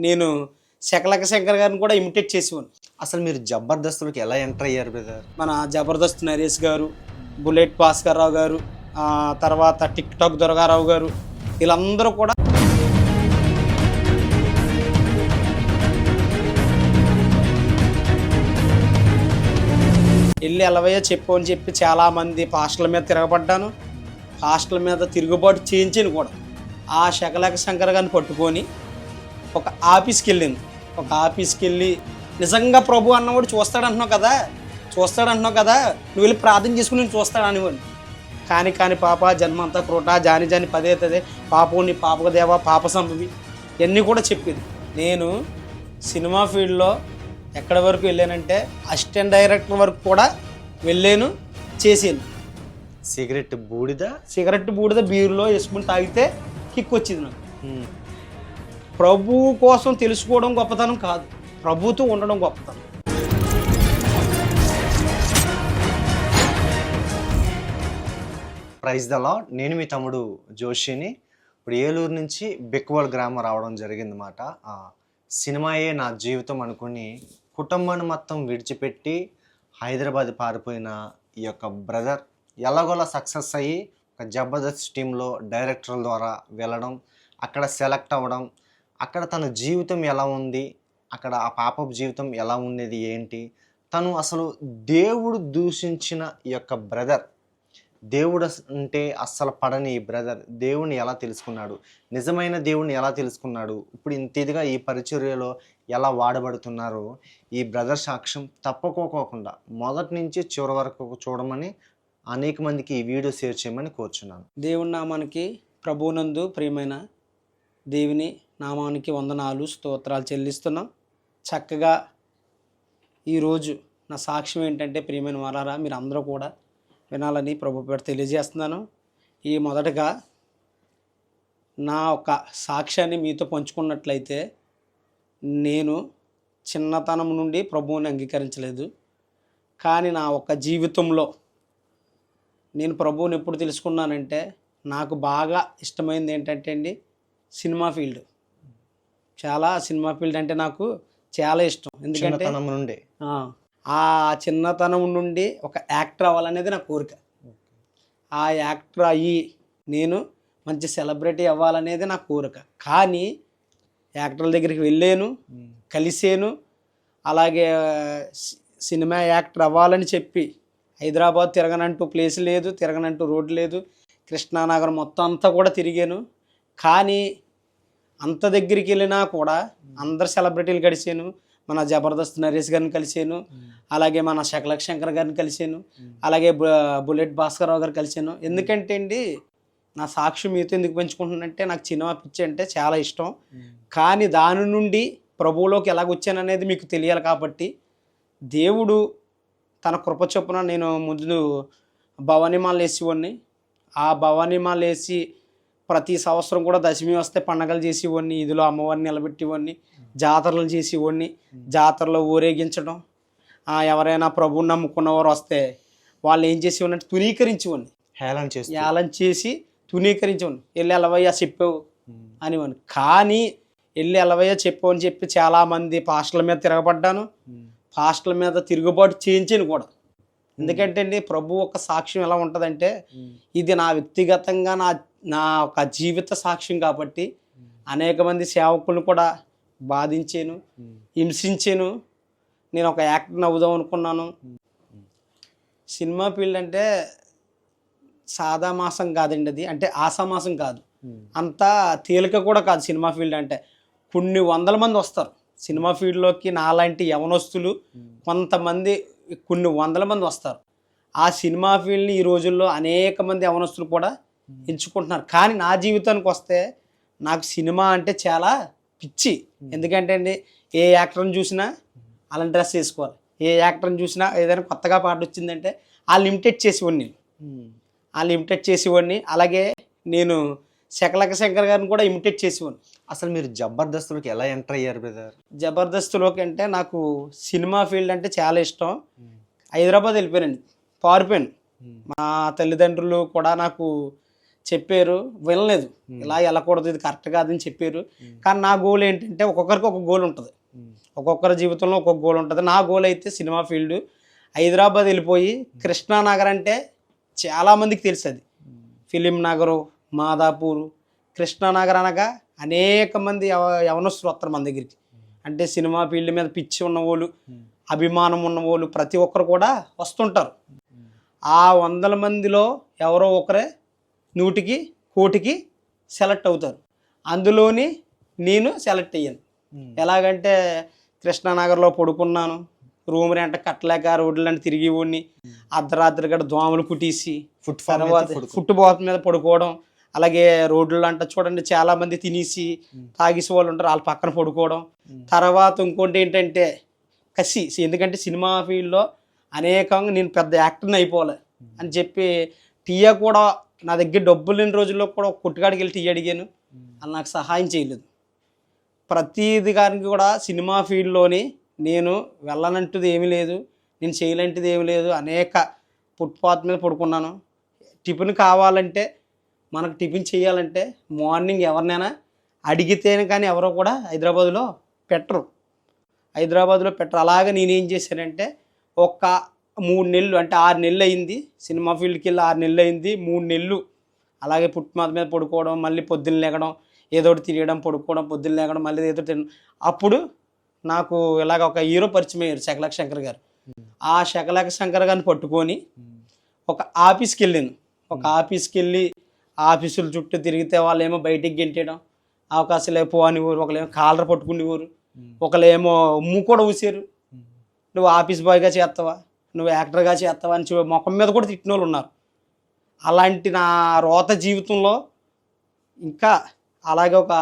నేను శకలక శంకర్ గారిని కూడా ఇమిటేట్ చేసేవాడిని. అసలు మీరు జబర్దస్త్‌లోకి ఎలా ఎంటర్ అయ్యారు బ్రదర్? మన జబర్దస్త్ నరేష్ గారు, బుల్లెట్ భాస్కర్ రావు గారు, తర్వాత టిక్ టాక్ దుర్గారావు గారు, వీళ్ళందరూ కూడా వెళ్ళి ఎలవయ్య చెప్పు అని చెప్పి చాలామంది పాస్టర్ల మీద తిరగబడ్డాను. పాస్టర్ల మీద తిరుగుబాటు చేయించాను కూడా. ఆ శకలక శంకర్ గారిని పట్టుకొని ఒక ఆఫీస్కి వెళ్ళాను. ఒక ఆఫీస్కి వెళ్ళి నిజంగా ప్రభు అన్నవాడు చూస్తాడంటున్నావు కదా, నువ్వు వెళ్ళి ప్రార్థన చేసుకుని నేను చూస్తాడు అనేవాడిని. కానీ పాప జన్మంతా క్రోట జాని పదే పాపం నీ పాపక దేవ పాప సంభవి ఇవన్నీ కూడా చెప్పేది. నేను సినిమా ఫీల్డ్లో ఎక్కడి వరకు వెళ్ళానంటే అసిస్టెంట్ డైరెక్టర్ వరకు కూడా వెళ్ళాను, చేసాను. సిగరెట్ బూడిద బీరులో వేసుకుని తాగితే కిక్ వచ్చింది నాకు. ప్రభు కోసం తెలుసుకోవడం గొప్పతనం కాదు, ప్రభుతో ఉండడం గొప్పతనం. Praise the lord. నేను మీ తమ్ముడు జోషిని. ఇప్పుడు ఏలూరు నుంచి బెక్వాల్ గ్రామం రావడం జరిగిందన్నమాట. సినిమాయే నా జీవితం అనుకుని కుటుంబాన్ని మొత్తం విడిచిపెట్టి హైదరాబాద్ పారిపోయిన ఈ యొక్క బ్రదర్ ఎలాగోలా సక్సెస్ అయ్యి ఒక జబర్దస్త్ టీంలో డైరెక్టర్ల ద్వారా వెళ్ళడం, అక్కడ సెలెక్ట్ అవ్వడం, అక్కడ తన జీవితం ఎలా ఉంది, అక్కడ ఆ పాప జీవితం ఎలా ఉండేది ఏంటి, తను అసలు దేవుడు దూషించిన ఈ యొక్క బ్రదర్, దేవుడు అంటే అస్సలు పడని ఈ బ్రదర్ దేవుణ్ణి ఎలా తెలుసుకున్నాడు, నిజమైన దేవుణ్ణి ఎలా తెలుసుకున్నాడు, ఇప్పుడు ఇంత ఇదిగా ఈ పరిచర్యలో ఎలా వాడబడుతున్నారో ఈ బ్రదర్ సాక్ష్యం తప్పకోకుండా మొదటి నుంచి చివరి వరకు చూడమని అనేక మందికి ఈ వీడియో షేర్ చేయమని కోరుచున్నాను. దేవుని నామానికి ప్రభువునందు ప్రియమైన దేవుని నామానికి వందనాలు స్తోత్రాలు చెల్లిస్తున్నాం. చక్కగా ఈరోజు నా సాక్ష్యం ఏంటంటే ప్రియమైన వారారా మీరు అందరూ కూడా వినాలని ప్రభు పేరు తెలియజేస్తున్నాను. ఈ మొదటగా నా ఒక సాక్ష్యాన్ని మీతో పంచుకున్నట్లయితే, నేను చిన్నతనం నుండి ప్రభువుని అంగీకరించలేదు. కానీ నా ఒక జీవితంలో నేను ప్రభువుని ఎప్పుడు తెలుసుకున్నానంటే, నాకు బాగా ఇష్టమైంది ఏంటంటే అండి సినిమా ఫీల్డ్. సినిమా ఫీల్డ్ అంటే నాకు చాలా ఇష్టం. ఎందుకంటే ఆ చిన్నతనం నుండి ఒక యాక్టర్ అవ్వాలనేది నా కోరిక. ఆ యాక్టర్ అయ్యి నేను మంచి సెలబ్రిటీ అవ్వాలనేది నా కోరిక. కానీ యాక్టర్ల దగ్గరికి వెళ్ళాను, కలిసాను. అలాగే సినిమా యాక్టర్ అవ్వాలని చెప్పి హైదరాబాద్ తిరగనంటూ ప్లేస్ లేదు, తిరగనంటూ రోడ్డు లేదు, కృష్ణానగరం మొత్తం అంతా కూడా తిరిగాను. కానీ అంత దగ్గరికి వెళ్ళినా కూడా అందరు సెలబ్రిటీలు కలిసాను. మన జబర్దస్త్ నరేష్ గారిని కలిసాను, అలాగే మన శకలక శంకర్ గారిని కలిసాను, అలాగే బుల్లెట్ భాస్కర్ రావు గారు కలిసాను. ఎందుకంటే అండి నా సాక్షి మీతో ఎందుకు పెంచుకుంటున్నానంటే, నాకు సినిమా పిచ్చి అంటే చాలా ఇష్టం. కానీ దాని నుండి ప్రభువులోకి ఎలాగొచ్చాననేది మీకు తెలియాలి. కాబట్టి దేవుడు తన కృప చొప్పున నేను ముందు భవానీమాలు వేసేవాడిని. ఆ భవానీమాలు వేసి ప్రతి సంవత్సరం కూడా దశమి వస్తే పండగలు చేసేవాడిని, ఇదిలో అమ్మవారిని నిలబెట్టేవాడిని, జాతరలు చేసేవాడిని, జాతరలో ఊరేగించడం. ఎవరైనా ప్రభువుని నమ్ముకున్నవారు వస్తే వాళ్ళు ఏం చేసేవాడిని అంటే తునీకరించేవాడిని, హేళన చేసి తునీకరించేవాడిని. వెళ్ళి ఎలవయ్య చెప్పావు అనేవాడిని. కానీ వెళ్ళి ఎలవయ్య చెప్పావు అని చెప్పి చాలామంది పాస్టర్ల మీద తిరగబడ్డాను. పాస్టర్ల మీద తిరుగుబాటు చేయించాను కూడా. ఎందుకంటే అండి ప్రభు ఒక సాక్ష్యం ఎలా ఉంటుందంటే, ఇది నా వ్యక్తిగతంగా నా ఒక జీవిత సాక్ష్యం కాబట్టి అనేక మంది సేవకులను కూడా బాధించాను, హింసించాను. నేను ఒక యాక్టర్ని అవుదాం అనుకున్నాను. సినిమా ఫీల్డ్ అంటే సాదా మాసం కాదండి, అది అంటే ఆసామాసం కాదు, అంత తేలిక కూడా కాదు. సినిమా ఫీల్డ్ అంటే కొన్ని వందల మంది వస్తారు సినిమా ఫీల్డ్లోకి. నాలాంటి యవనస్తులు కొంతమంది కొన్ని వందల మంది వస్తారు. ఆ సినిమా ఫీల్డ్ని ఈ రోజుల్లో అనేక మంది యవనస్తులు కూడా ఎంచుకుంటున్నారు. కానీ నా జీవితానికి వస్తే నాకు సినిమా అంటే చాలా పిచ్చి. ఎందుకంటే అండి ఏ యాక్టర్ని చూసినా అలాంటి డ్రెస్ వేసుకోవాలి, ఏ యాక్టర్ని చూసినా ఏదైనా కొత్తగా పాట వచ్చిందంటే వాళ్ళు ఇమిటేట్ చేసేవాడిని. అలాగే నేను శకలక శంకర్ గారిని కూడా ఇమిటేట్ చేసేవాడిని. అసలు మీరు జబర్దస్త్లోకి ఎలా ఎంటర్ అయ్యారు బ్రదర్? జబర్దస్త్లోకి అంటే నాకు సినిమా ఫీల్డ్ అంటే చాలా ఇష్టం. హైదరాబాద్ వెళ్ళిపోయానండి, పారిపోయాను. మా తల్లిదండ్రులు కూడా నాకు చెప్పారు, వినలేదు. ఇలా వెళ్ళకూడదు, ఇది కరెక్ట్ కాదని చెప్పారు. కానీ నా గోల్ ఏంటంటే ఒక్కొక్కరికి ఒక గోల్ ఉంటుంది, ఒక్కొక్కరి జీవితంలో ఒక్కొక్క గోల్ ఉంటుంది. నా గోల్ అయితే సినిమా ఫీల్డ్. హైదరాబాద్ వెళ్ళిపోయి కృష్ణానగర్ అంటే చాలామందికి తెలుసు, అది ఫిలిం నగరు, మాదాపూరు. కృష్ణానగర్ అనగా అనేక మంది యవనస్తులు వస్తారు మన దగ్గరికి. అంటే సినిమా ఫీల్డ్ మీద పిచ్చి ఉన్న వాళ్ళు, అభిమానం ఉన్న వాళ్ళు ప్రతి ఒక్కరు కూడా వస్తుంటారు. ఆ 100 మందిలో ఎవరో ఒకరే 100కి 1,00,00,000కి సెలెక్ట్ అవుతారు. అందులోని నేను సెలెక్ట్ అయ్యాను. ఎలాగంటే కృష్ణానగర్లో పడుకున్నాను, రూమ్ రెంట కట్టలేక రోడ్లంటే తిరిగి వాడిని. అర్ధరాత్రి గడ దోమలు కుట్టేసి తర్వాత ఫుట్బాల్ మీద పడుకోవడం. అలాగే రోడ్లు అంట చూడండి చాలామంది తినేసి తాగేసి వాళ్ళు ఉంటారు, వాళ్ళ పక్కన పడుకోవడం. తర్వాత ఇంకోటి ఏంటంటే కసి, ఎందుకంటే సినిమా ఫీల్డ్లో అనేకంగా నేను పెద్ద యాక్టర్ని అయిపోవాలి అని చెప్పి టీయా కూడా నా దగ్గర డబ్బులు లేని రోజుల్లో కూడా ఒక కొట్టుకాడికి వెళ్ళి టీ అడిగాను, అది నాకు సహాయం చేయలేదు. ప్రతిది గారికి కూడా సినిమా ఫీల్డ్లోని నేను వెళ్ళనంటుది ఏమీ లేదు, నేను చేయలేంటిది ఏమీ లేదు. అనేక ఫుట్పాత్ మీద పడుకున్నాను. టిఫిన్ కావాలంటే, మనకు టిఫిన్ చేయాలంటే మార్నింగ్ ఎవరినైనా అడిగితేనే కానీ ఎవరో కూడా హైదరాబాద్లో పెట్టరు. అలాగే నేనేం చేశానంటే ఒక 3 నెలలు, అంటే 6 నెలలు అయింది సినిమా ఫీల్డ్కి వెళ్ళి. 6 నెలలు అయింది. 3 నెలలు అలాగే ఫుట్పాత్ మీద పడుకోవడం, మళ్ళీ పొద్దున్న లేగడం, ఏదో ఒకటి తిరగడం, పడుకోవడం, పొద్దున్న లేగడం, మళ్ళీ ఏదో తినడం. అప్పుడు నాకు ఇలాగ ఒక హీరో పరిచయం అయ్యారు, శకలక శంకర్ గారు. ఆ శకలక శంకర్ గారిని పట్టుకొని ఒక ఆఫీస్కి వెళ్ళాను. ఒక ఆఫీస్కి వెళ్ళి ఆఫీసుల చుట్టూ తిరిగితే వాళ్ళేమో బయటికి గెంటేయడం, అవకాశాలు ఏమో పోనివ్వరు, ఒకళ్ళేమో కాలర్ పట్టుకునేవారు, ఒకళ్ళేమో ఉమ్ము కూడా ఊసారు. నువ్వు ఆఫీస్ బాయ్గా చేస్తావా, నువ్వు యాక్టర్గా చేస్తావా అని ముఖం మీద కూడా తిట్టిన వాళ్ళు ఉన్నారు. అలాంటి నా రోత జీవితంలో ఇంకా అలాగే ఒక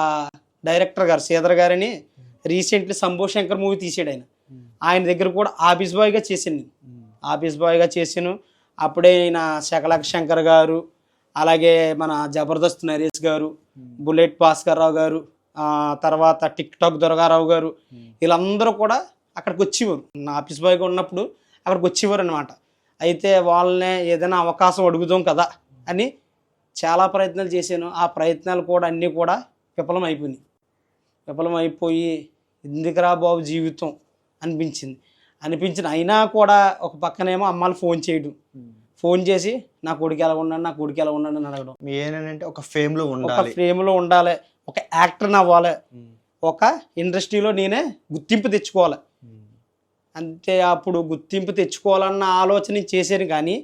డైరెక్టర్ గారు శ్రీధర్ గారని రీసెంట్లీ శంభో శంకర్ మూవీ తీసాడు ఆయన దగ్గర కూడా ఆఫీస్ బాయ్గా చేశాను. అప్పుడే ఆయన శకలక శంకర్ గారు, అలాగే మన జబర్దస్త్ నరేష్ గారు, బుల్లెట్ భాస్కర్ రావు గారు, తర్వాత టిక్ టాక్ దుర్గారావు గారు, వీళ్ళందరూ కూడా అక్కడికి వచ్చేవారు. నా ఆఫీస్ బాయ్గా ఉన్నప్పుడు అక్కడికి వచ్చేవారు అనమాట. అయితే వాళ్ళనే ఏదైనా అవకాశం అడుగుదాం కదా అని చాలా ప్రయత్నాలు చేశాను. ఆ ప్రయత్నాలు కూడా అన్నీ కూడా విఫలం అయిపోయి ఎందుకురా బాబు జీవితం అనిపించింది. అయినా కూడా ఒక పక్కనేమో అమ్మాలు ఫోన్ చేసి నా కొడుకు ఎలా ఉన్నాడు అని అడగడం. ఏంటంటే ఒక ఫేమ్లో ఉండాలి, ఒక యాక్టర్ని అవ్వాలి, ఒక ఇండస్ట్రీలో నేనే గుర్తింపు తెచ్చుకోవాలి. అంతే, అప్పుడు గుర్తింపు తెచ్చుకోవాలన్న ఆలోచన చేశాను. కానీ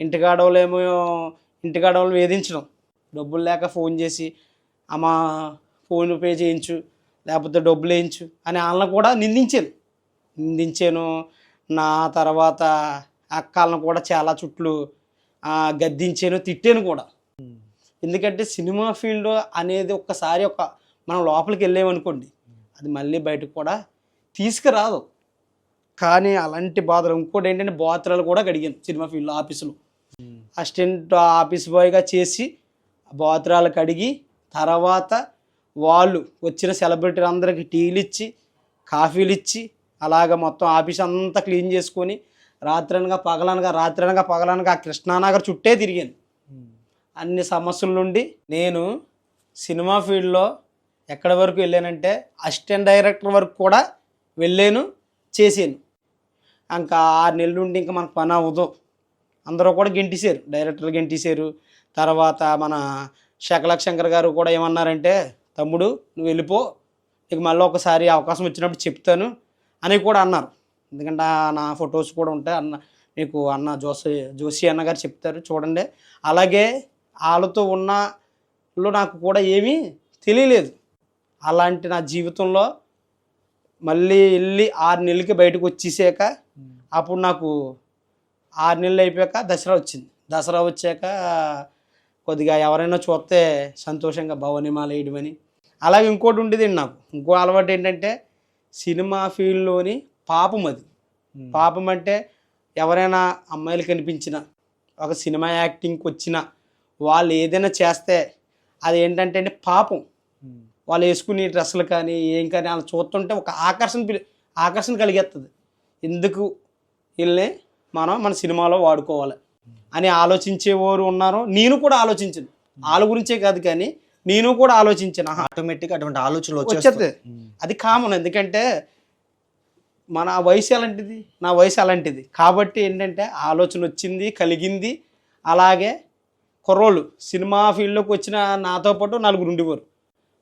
ఇంటికాడోళ్ళు వేధించడం, డబ్బులు లేక ఫోన్ చేసి అమ్మ ఫోన్ పే చేయించు, లేకపోతే డబ్బులు వేయించు అని వాళ్ళని కూడా నిందించాను. నా తర్వాత అక్కలను కూడా చాలా చుట్లు గద్దించాను, తిట్టాను కూడా. ఎందుకంటే సినిమా ఫీల్డ్ అనేది ఒక్కసారి మనం లోపలికి వెళ్ళామనుకోండి, అది మళ్ళీ బయటకు కూడా తీసుకురాదు. కానీ అలాంటి బాధలు, ఇంకోటి ఏంటంటే బాత్రలు కూడా కడిగాను సినిమా ఫీల్డ్లో. ఆఫీసులో అసిస్టెంట్ ఆఫీస్ బాయ్గా చేసి బాత్రాలు కడిగి, తర్వాత వాళ్ళు వచ్చిన సెలబ్రిటీలు అందరికీ టీలు ఇచ్చి, కాఫీలు ఇచ్చి, అలాగ మొత్తం ఆఫీస్ అంతా క్లీన్ చేసుకొని రాత్రనగా పగలనగా ఆ కృష్ణానగర్ చుట్టే తిరిగాను. అన్ని సమస్యల నుండి నేను సినిమా ఫీల్డ్లో ఎక్కడి వరకు వెళ్ళానంటే అసిస్టెంట్ డైరెక్టర్ వరకు కూడా వెళ్ళాను, చేశాను. ఇంకా 6 నెలల నుండి ఇంకా మనకు పని అవ్వదు, అందరూ కూడా గెంటేశారు, డైరెక్టర్లు గెంటేశారు. తర్వాత మన శకలక శంకర్ గారు కూడా ఏమన్నారంటే, తమ్ముడు నువ్వు వెళ్ళిపో, నీకు మళ్ళీ ఒకసారి అవకాశం వచ్చినప్పుడు చెప్తాను అని కూడా అన్నారు. ఎందుకంటే నా ఫొటోస్ కూడా ఉంటాయి, మీకు జోషి అన్న గారు చెప్తారు చూడండి. అలాగే వాళ్ళతో ఉన్నలో నాకు కూడా ఏమీ తెలియలేదు. అలాంటి నా జీవితంలో మళ్ళీ వెళ్ళి 6 నెలలకి బయటకు వచ్చేసాక, అప్పుడు నాకు 6 నెలలు అయిపోయాక దసరా వచ్చాక కొద్దిగా ఎవరైనా చూస్తే సంతోషంగా భవనిమాల వేయడమని. అలాగే ఇంకోటి ఉండేది నాకు, ఇంకో అలవాటు ఏంటంటే సినిమా ఫీల్డ్లోని పాపం అంటే ఎవరైనా అమ్మాయిలు కనిపించిన, ఒక సినిమా యాక్టింగ్కి వచ్చిన వాళ్ళు ఏదైనా చేస్తే అది ఏంటంటే పాపం, వాళ్ళు వేసుకునే డ్రెస్సులు కానీ ఏం కానీ వాళ్ళు చూస్తుంటే ఒక ఆకర్షణ కలిగేస్తుంది. ఎందుకు వీళ్ళని మన సినిమాలో వాడుకోవాలి అని ఆలోచించేవారు ఉన్నారు. నేను కూడా ఆలోచించాను, వాళ్ళ గురించే కాదు కానీ నేను కూడా ఆలోచించాను. ఆటోమేటిక్ అటువంటి ఆలోచనలు వచ్చేది అది కామన్. ఎందుకంటే మన వయసు ఎలాంటిది, నా వయసు అలాంటిది కాబట్టి ఏంటంటే ఆలోచన వచ్చింది, కలిగింది. అలాగే కుర్రోళ్ళు సినిమా ఫీల్డ్లోకి వచ్చిన నాతో పాటు 4 ఉండేవారు.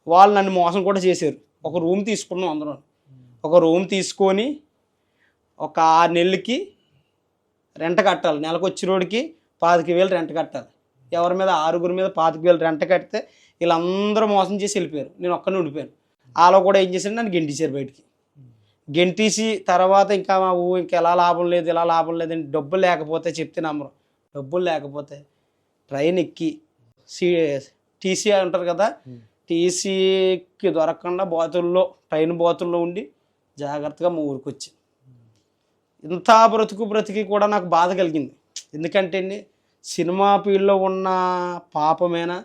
వాళ్ళు నన్ను మోసం కూడా చేశారు. ఒక రూమ్ తీసుకున్నాం అందరం. ఒక రూమ్ తీసుకొని ఒక 6 నెలలకి రెంట్ కట్టాలి. నెలకు వచ్చినోడికి 25,000 రెంట్ కట్టాలి. ఎవరి మీద 6 మీద 25,000 రెంట్ కడితే వీళ్ళందరూ మోసం చేసి వెళ్ళిపోయారు. నేను ఒక్కనే ఉండిపోయాను. వాళ్ళు కూడా ఏం చేశారు, నన్ను గెంటేశారు బయటికి. గెంటేసి తర్వాత ఇంకా ఇంకా ఎలా లాభం లేదు, ఇలా లాభం లేదండి. డబ్బులు లేకపోతే చెప్తే నమ్మరు. డబ్బులు లేకపోతే ట్రైన్ ఎక్కి టీసీ ఉంటారు కదా, టీసీకి దొరకకుండా బాతుల్లో ట్రైన్ బాతుల్లో ఉండి జాగ్రత్తగా మా ఊరికి వచ్చి ఇంత బ్రతికి కూడా నాకు బాధ కలిగింది. ఎందుకంటే అండి సినిమా ఫీల్డ్లో ఉన్న పాపమేనా,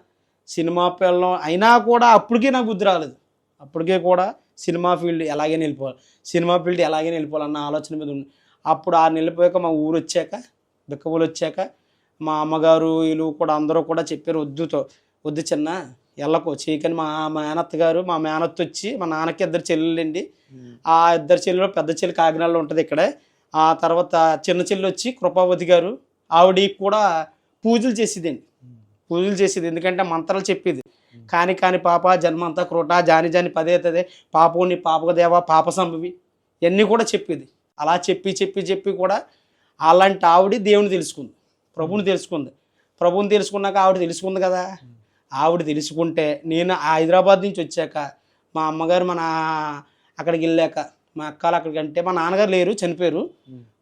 సినిమా ఫీల్డ్లో అయినా కూడా అప్పటికే నాకు బుద్ధి రాలేదు. అప్పటికే కూడా సినిమా ఫీల్డ్ ఎలాగైనా వెళ్ళిపోవాలి, సినిమా ఫీల్డ్ ఎలాగైనా వెళ్ళిపోవాలన్న ఆలోచన మీద ఉంది. అప్పుడు 6 నెలలు పోయాక మా ఊరు వచ్చాక, బిక్కబోలు వచ్చాక మా అమ్మగారు వీళ్ళు కూడా అందరూ కూడా చెప్పారు, వద్దు చిన్న వెళ్ళకో చేయకని. మా మేనత్త గారు, మా మేనత్త వచ్చి, మా నాన్నకి 2 చెల్లెలండి. ఆ 2 చెల్లెలు పెద్ద చెల్లి కాకినాడలో ఉంటుంది ఇక్కడే. ఆ తర్వాత చిన్న చెల్లి వచ్చి కృపావతి గారు, ఆవిడ కూడా పూజలు చేసేదండి. పూజలు చేసేది ఎందుకంటే మంత్రాలు చెప్పేది. కాని పాప జన్మంతా క్రోట జాని జాని పదే తదే పాపోని పాపదేవ పాప సంభవి ఇవన్నీ కూడా చెప్పేది. అలా చెప్పి కూడా అలాంటి ఆవిడ దేవుని తెలుసుకుంది, ప్రభుని తెలుసుకుంది. ప్రభుని తెలుసుకున్నాక ఆవిడ తెలుసుకుంది కదా. ఆవిడ తెలుసుకుంటే నేను హైదరాబాద్ నుంచి వచ్చాక మా అమ్మగారు అక్కడికి వెళ్ళాక మా అక్కలు అక్కడికి అంటే మా నాన్నగారు లేరు, చనిపోయారు.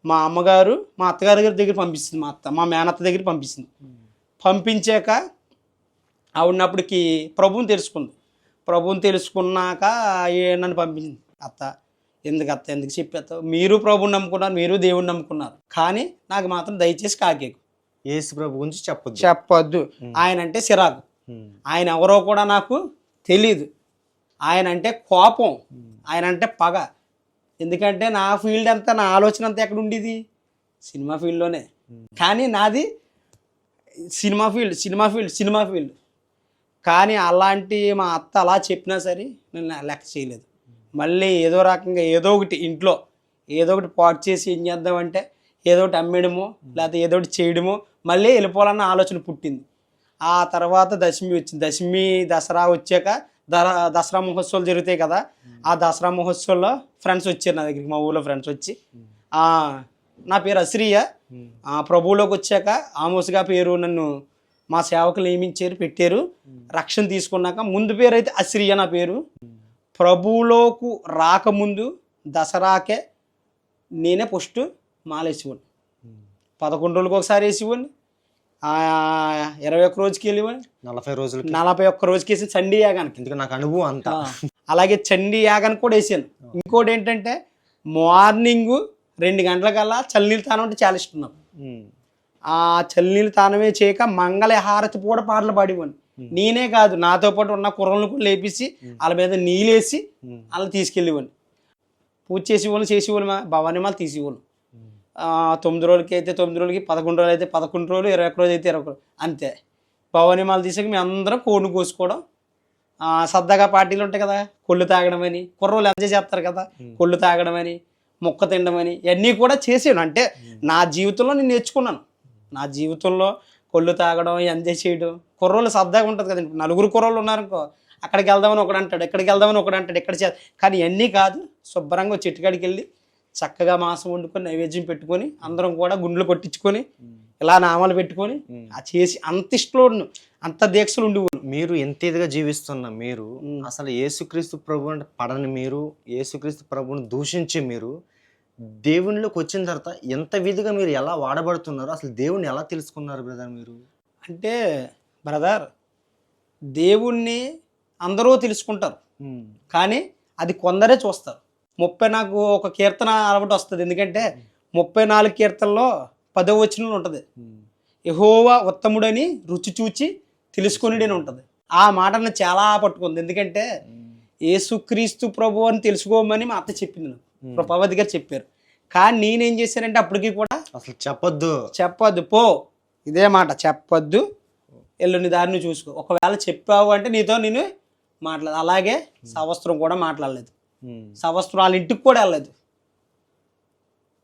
మా అమ్మగారు మా అత్తగారి దగ్గర పంపిస్తుంది, మా మేనత్త దగ్గర పంపిస్తుంది. పంపించాక ఆవిడనప్పటికి ప్రభుని తెలుసుకుంది. ప్రభుని తెలుసుకున్నాక నన్ను పంపించింది. అత్త ఎందుకు చెప్పేస్తావు, మీరు ప్రభుని నమ్ముకున్నారు, మీరు దేవుని నమ్ముకున్నారు, కానీ నాకు మాత్రం దయచేసి కాకేకు యేసు ప్రభు గురించి చెప్పొద్దు. ఆయన అంటే సిరాకు, ఆయన ఎవరో కూడా నాకు తెలీదు. ఆయన అంటే కోపం, ఆయన అంటే పగ. ఎందుకంటే నా ఫీల్డ్ అంతా, నా ఆలోచన అంతా ఎక్కడ ఉండేది, సినిమా ఫీల్డ్లోనే. కానీ నాది సినిమా ఫీల్డ్. కానీ అలాంటి మా అత్త అలా చెప్పినా సరే నేను లెక్క చేయలేదు. మళ్ళీ ఏదో రకంగా ఏదో ఒకటి ఇంట్లో ఏదో ఒకటి పాటు చేసి ఏం చేద్దామంటే ఏదో ఒకటి అమ్మేయడమో లేకపోతే ఏదో ఒకటి చేయడమో మళ్ళీ వెళ్ళిపోవాలన్న ఆలోచన పుట్టింది. ఆ తర్వాత దశమి వచ్చింది. దసరా వచ్చాక దసరా మహోత్సవాలు జరుగుతాయి కదా. ఆ దసరా మహోత్సవంలో ఫ్రెండ్స్ వచ్చారు నా దగ్గరికి, మా ఊళ్ళో ఫ్రెండ్స్ వచ్చి, నా పేరు అశ్రియ, ప్రభువులోకి వచ్చాక ఆమోస్గా పేరు నన్ను మా సేవకులు నియమించారు, పెట్టారు. రక్షణ తీసుకున్నాక ముందు పేరు అయితే అశ్రియ నా పేరు. ప్రభువులోకి రాకముందు దసరాకే నేనే ఫస్ట్ మాలేసేవాడిని. 11 రోజులకు ఒకసారి వేసేవాడిని, 21 రోజుకి వెళ్ళేవాడిని, 41 రోజుకి వేసి చండీ యాగానికి. ఎందుకంటే నాకు అనుభవం అంతా. అలాగే చండీ యాగానికి కూడా వేసాను. ఇంకోటి ఏంటంటే మార్నింగ్ 2 గంటలకల్లా చల్లనీళ్ళు తానం అంటే చాలా ఇష్టం నాకు. ఆ చల్లనీళ్ళు తానమే చేయక మంగళ హారతి కూడా పాటలు పాడేవాడిని. నేనే కాదు, నాతో పాటు ఉన్న కుర్రలను కూడా లేపేసి వాళ్ళ మీద నీళ్ళేసి అలా తీసుకెళ్ళేవాడిని. పూజ చేసేవాళ్ళు భవానిమాలు తీసేవాళ్ళు. 9 రోజులకి అయితే 9 రోజులకి, 11 రోజులు అయితే 11 రోజులు, 21 రోజు అయితే 21 అంతే. భవానిమాలు తీసాక మేము అందరం కోడిని కోసుకోవడం, సరదాగా పార్టీలు ఉంటాయి కదా, కొళ్ళు తాగడం అని, కుర్రోళ్ళు ఎంజాయ్ చేస్తారు కదా, కొళ్ళు తాగడం అని, మొక్క తినడం అని ఇవన్నీ కూడా చేసాను. అంటే నా జీవితంలో నేను నేర్చుకున్నాను. నా జీవితంలో కొళ్ళు తాగడం, ఎంజాయ్ చేయడం, కుర్రోళ్ళు సరదాగా ఉంటుంది కదండి. 4 కుర్రోళ్ళు ఉన్నారనుకో, అక్కడికి వెళ్దామని ఒకడు అంటాడు, ఇక్కడికి వెళ్దామని ఒకడు అంటాడు, ఇక్కడ కానీ ఇవన్నీ కాదు. శుభ్రంగా చెట్టుకాడికి వెళ్ళి చక్కగా మాంసం వండుకొని నైవేద్యం పెట్టుకొని అందరం కూడా గుండ్లు కొట్టించుకొని ఇలా నామాలు పెట్టుకొని చేసి అంత ఇష్టంలో అంత దీక్షలు ఉండేవాళ్ళు. మీరు ఎంత ఇదిగా జీవిస్తున్న మీరు అసలు యేసుక్రీస్తు ప్రభు అంటే పడని మీరు, యేసుక్రీస్తు ప్రభుని దూషించే మీరు దేవునిలోకి వచ్చిన తర్వాత ఎంత విధిగా మీరు ఎలా వాడబడుతున్నారు, అసలు దేవుణ్ణి ఎలా తెలుసుకున్నారు బ్రదర్ మీరు? అంటే బ్రదర్, దేవుణ్ణి అందరూ తెలుసుకుంటారు, కానీ అది కొందరే చూస్తారు. నాకు ఒక కీర్తన అలవాటు వస్తుంది. ఎందుకంటే 34 కీర్తనలో 10వ వచనంలో ఉంటుంది, యెహోవా ఉత్తముడని రుచి చూచి తెలుసుకొనిడని ఉంటుంది. ఆ మాటను చాలా పట్టుకుంది. ఎందుకంటే యేసుక్రీస్తు ప్రభు అని తెలుసుకోమని మా అత్త చెప్పింది నాకు, ప్రభావతి గారు చెప్పారు. కానీ నేనేం చేశానంటే అప్పటికి కూడా అసలు చెప్పొద్దు పో, ఇదే మాట చెప్పొద్దు, ఎల్లుని దారిని చూసుకో. ఒకవేళ చెప్పావు అంటే నీతో నేను మాట్లాడదు. అలాగే సంవత్సరం కూడా మాట్లాడలేదు. సంవత్సరం వాళ్ళ ఇంటికి కూడా వెళ్ళలేదు.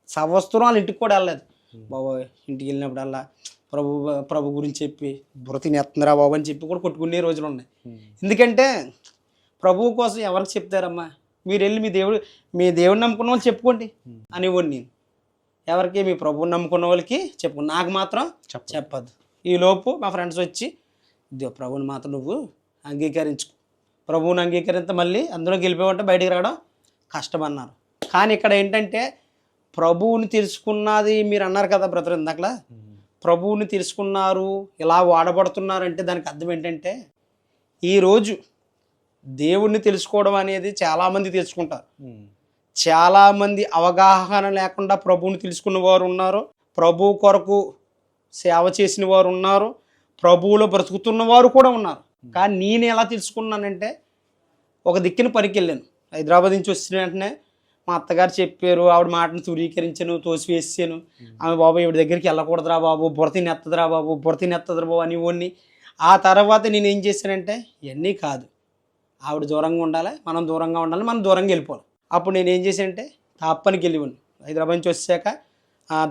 సంవత్సరం వాళ్ళ ఇంటికి కూడా వెళ్ళలేదు. బాబోయ్ ఇంటికి వెళ్ళినప్పుడల్లా ప్రభు గురించి చెప్పి బుర్ర తినేస్తున్నారా బాబు అని చెప్పి కూడా కొట్టుకునే రోజులు ఉన్నాయి. ఎందుకంటే ప్రభువు కోసం ఎవరికి చెప్తారమ్మా? మీరు వెళ్ళి మీ దేవుడిని నమ్ముకున్న వాళ్ళు చెప్పుకోండి అనేవాడిని నేను. ఎవరికి? మీ ప్రభువుని నమ్ముకున్న వాళ్ళకి చెప్పుకో, నాకు మాత్రం చెప్పద్దు. ఈలోపు మా ఫ్రెండ్స్ వచ్చి ప్రభువుని మాత్రం నువ్వు అంగీకరించుకో, ప్రభువుని అంగీకరిస్తే మళ్ళీ అందులో గెలిపేవంటే బయటికి రావడం కష్టం అన్నారు. కానీ ఇక్కడ ఏంటంటే ప్రభువుని తెలుసుకున్నది మీరు అన్నారు కదా బ్రదర్ ఇందాకలా, ప్రభువుని తెలుసుకున్నారు, ఇలా వాడబడుతున్నారంటే దానికి అర్థం ఏంటంటే ఈరోజు దేవుణ్ణి తెలుసుకోవడం అనేది చాలామంది తెలుసుకుంటారు. చాలామంది అవగాహన లేకుండా ప్రభువుని తెలుసుకున్న వారు ఉన్నారు, ప్రభు కొరకు సేవ చేసిన వారు ఉన్నారు, ప్రభువులో బ్రతుకుతున్న వారు కూడా ఉన్నారు. కానీ నేను ఎలా తెలుసుకున్నానంటే ఒక దిక్కున పనికి వెళ్ళాను. హైదరాబాద్ నుంచి వచ్చిన వెంటనే మా అత్తగారు చెప్పారు, ఆవిడ మాటను తురీకరించాను, తోసివేసాను. ఆమె బాబు ఈవిడ దగ్గరికి వెళ్ళకూడదురా బాబు, బుర్రతినెత్తదురా బాబు, బుర్రతినెత్తదురా బాబు అని ఓన్ని. ఆ తర్వాత నేను ఏం చేశానంటే ఇవన్నీ కాదు, ఆవిడ దూరంగా ఉండాలి, మనం దూరంగా ఉండాలి, మనం దూరంగా వెళ్ళిపోవాలి. అప్పుడు నేను ఏం చేశానంటే తాప్పనికి వెళ్ళివ్వండి. హైదరాబాద్ నుంచి వచ్చాక